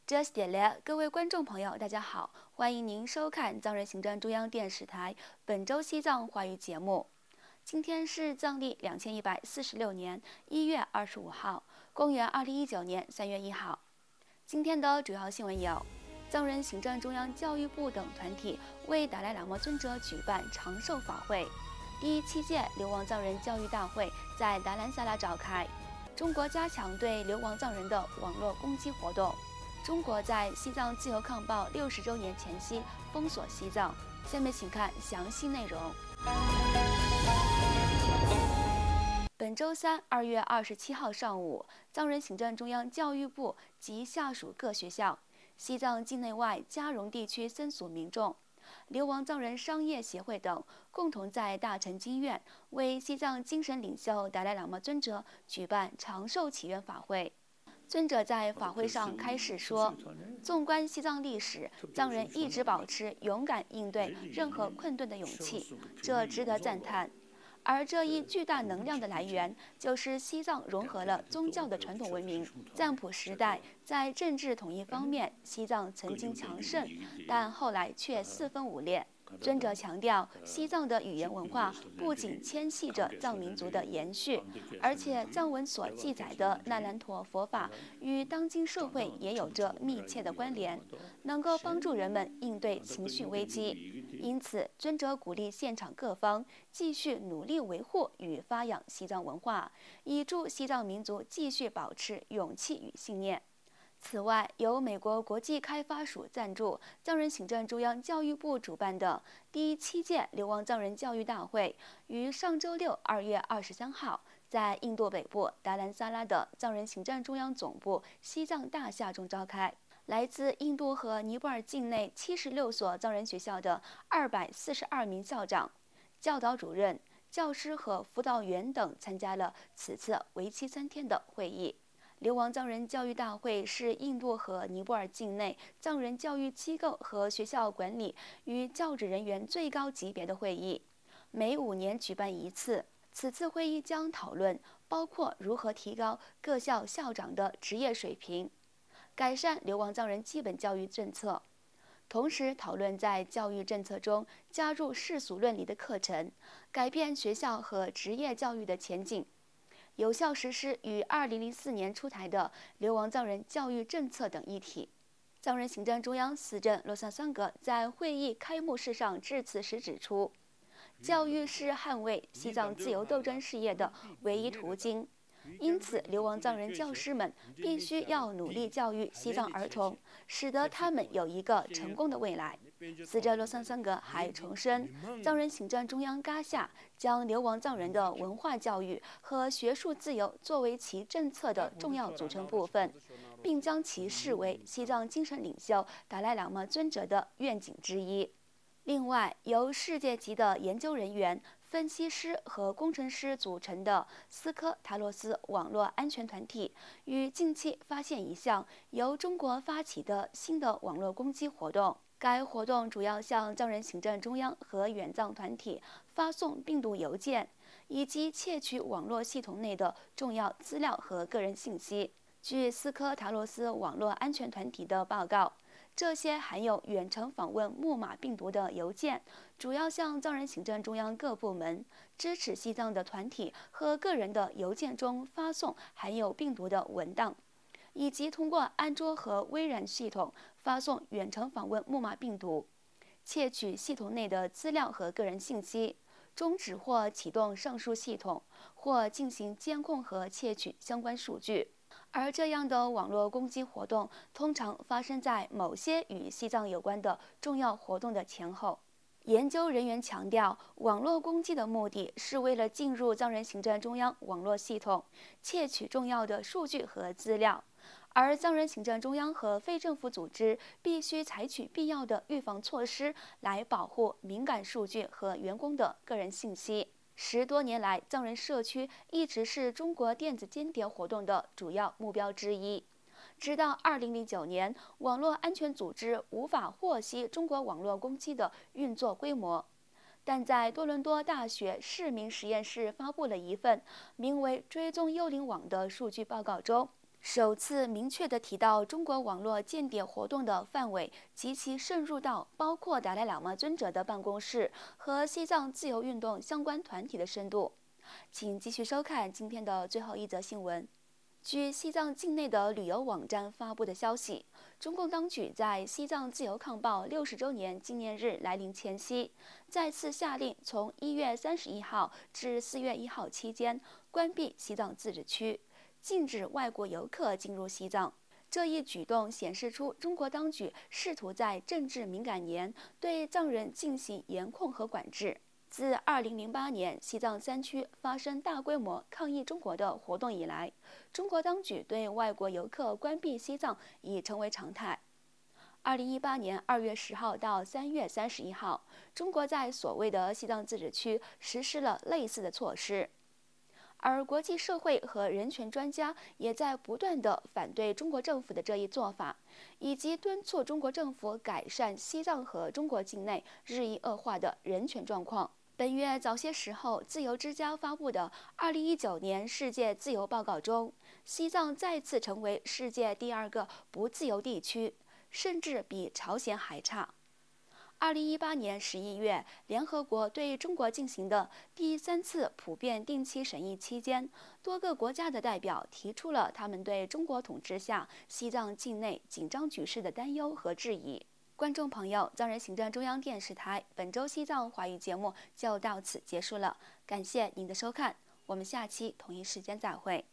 这是点嘞，各位观众朋友，大家好，欢迎您收看藏人行政中央电视台本周西藏话语节目。今天是藏历2146年1月25号，公元2019年3月1号。今天的主要新闻有：藏人行政中央教育部等团体为达赖喇嘛尊者举办长寿法会；第7届流亡藏人教育大会在达兰萨拉召开；中国加强对流亡藏人的网络攻击活动。中国在西藏自由抗暴60周年前夕封锁西藏。下面请看详细内容。本周三，2月27号上午，藏人行政中央教育部及下属各学校、西藏境内外嘉绒地区僧俗民众、流亡藏人商业协会等，共同在大成经院为西藏精神领袖达赖喇嘛尊者举办长寿祈愿法会。尊者在法会上开示说，纵观西藏历史，藏人一直保持勇敢应对任何困顿的勇气，这值得赞叹。而这一巨大能量的来源，就是西藏融合了宗教的传统文明。藏普时代在政治统一方面，西藏曾经强盛，但后来却四分五裂。尊者强调，西藏的语言文化不仅牵系着藏民族的延续，而且藏文所记载的那兰陀佛法与当今社会也有着密切的关联，能够帮助人们应对情绪危机。因此，尊者鼓励现场各方继续努力维护与发扬西藏文化，以助西藏民族继续保持勇气与信念。此外，由美国国际开发署赞助、藏人行政中央教育部主办的第7届流亡藏人教育大会，于上周六2月23号在印度北部达兰萨拉的藏人行政中央总部西藏大厦中召开。来自印度和尼泊尔境内76所藏人学校的242名校长、教导主任、教师和辅导员等参加了此次为期3天的会议。流亡藏人教育大会是印度和尼泊尔境内藏人教育机构和学校管理与教职人员最高级别的会议，每5年举办一次。此次会议将讨论包括如何提高各校校长的职业水平，改善流亡藏人基本教育政策，同时讨论在教育政策中加入世俗论理的课程，改变学校和职业教育的前景，有效实施于2004年出台的流亡藏人教育政策等议题。藏人行政中央司政洛桑桑格在会议开幕式上致辞时指出，教育是捍卫西藏自由斗争事业的唯一途径，因此流亡藏人教师们必须要努力教育西藏儿童，使得他们有一个成功的未来。司政洛桑桑格还重申，藏人行政中央嘎夏将流亡藏人的文化教育和学术自由作为其政策的重要组成部分，并将其视为西藏精神领袖达赖喇嘛尊者的愿景之一。另外，由世界级的研究人员、分析师和工程师组成的斯科塔洛斯网络安全团体，于近期发现一项由中国发起的新的网络攻击活动。该活动主要向藏人行政中央和远藏团体发送病毒邮件，以及窃取网络系统内的重要资料和个人信息。据斯科塔洛斯网络安全团体的报告，这些含有远程访问木马病毒的邮件，主要向藏人行政中央各部门、支持西藏的团体和个人的邮件中发送含有病毒的文档，以及通过安卓和微软系统发送远程访问木马病毒，窃取系统内的资料和个人信息，终止或启动上述系统，或进行监控和窃取相关数据。而这样的网络攻击活动通常发生在某些与西藏有关的重要活动的前后。研究人员强调，网络攻击的目的是为了进入藏人行政中央网络系统，窃取重要的数据和资料，而藏人行政中央和非政府组织必须采取必要的预防措施来保护敏感数据和员工的个人信息。10多年来，藏人社区一直是中国电子间谍活动的主要目标之一。直到2009年，网络安全组织无法获悉中国网络攻击的运作规模，但在多伦多大学市民实验室发布了一份名为《追踪幽灵网》的数据报告中，首次明确地提到中国网络间谍活动的范围及其渗入到包括达赖喇嘛尊者的办公室和西藏自由运动相关团体的深度。请继续收看今天的最后一则新闻。据西藏境内的旅游网站发布的消息，中共当局在西藏自由抗暴60周年纪念日来临前夕，再次下令从1月31号至4月1号期间关闭西藏自治区，禁止外国游客进入西藏。这一举动显示出中国当局试图在政治敏感年对藏人进行严控和管制。自2008年西藏3区发生大规模抗议中国的活动以来，中国当局对外国游客关闭西藏已成为常态。2018年2月10号到3月31号，中国在所谓的西藏自治区实施了类似的措施，而国际社会和人权专家也在不断地反对中国政府的这一做法，以及敦促中国政府改善西藏和中国境内日益恶化的人权状况。本月早些时候，自由之家发布的2019年世界自由报告中，西藏再次成为世界第2个不自由地区，甚至比朝鲜还差。2018年11月，联合国对中国进行的第3次普遍定期审议期间，多个国家的代表提出了他们对中国统治下西藏境内紧张局势的担忧和质疑。观众朋友，藏人行政中央电视台本周西藏华语节目就到此结束了，感谢您的收看，我们下期同一时间再会。